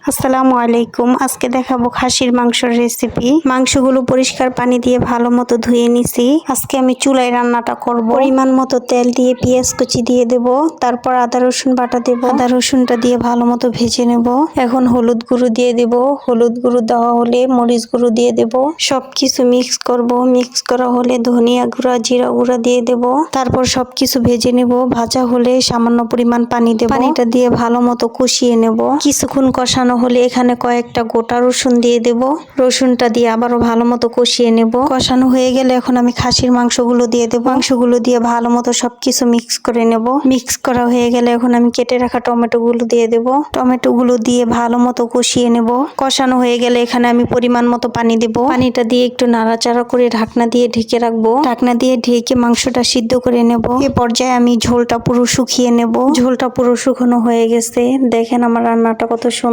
আসসালামু আলাইকুম। আজকে দেখাবো খাসির মাংসের রেসিপি। মাংসগুলো পরিষ্কার পানি দিয়ে ভালো মতো ধুয়ে নিছি। আজকে আমি চুলায় রান্নাটা করব। পরিমাণ মতো তেল দিয়ে পেঁয়াজ কুচি দিয়ে দেব, তারপর আদা রসুন বাটা দেব। আদা রসুনটা দিয়ে ভালো মতো ভেজে নেব। এখন হলুদ গুঁড়ো দিয়ে দেব। হলুদ গুঁড়ো দেওয়া হলে মরিচ গুঁড়ো দিয়ে দেব। সবকিছু মিক্স করব। মিক্স করা হলে ধনিয়া গুঁড়া জিরা গুঁড়া দিয়ে দেব। তারপর সবকিছু ভেজে নেব। ভাজা হলে সামান্য পরিমাণ পানি দেব। পানিটা দিয়ে ভালো মতো কষিয়ে নেব। কিছুক্ষণ কষানো হলে এখানে কয়েকটা গোটা রসুন দিয়ে দেব। রসুনটা দিয়ে আবারও ভালো মতো কষিয়ে নেব। কষানো হয়ে গেলে এখন আমি খাসির মাংসগুলো দিয়ে দেব। মাংসগুলো দিয়ে ভালো মতো সবকিছু মিক্স করে নেব। মিক্স করা হয়ে গেলে এখন আমি কেটে রাখা টমেটো গুলো দিয়ে দেব। টমেটো গুলো দিয়ে ভালো মতো কষিয়ে নেব। কষানো হয়ে গেলে এখানে আমি পরিমাণ মতো পানি দেব। পানিটা দিয়ে একটু নাড়াচাড়া করে ঢাকনা দিয়ে ঢেকে রাখবো। ঢাকনা দিয়ে ঢেকে মাংসটা সিদ্ধ করে নেব। এ পর্যায়ে আমি ঝোলটা পুরো শুকিয়ে নেব। ঝোলটা পুরো শুকানো হয়ে গেছে। দেখেন আমার রান্নাটা কত সুন্দর।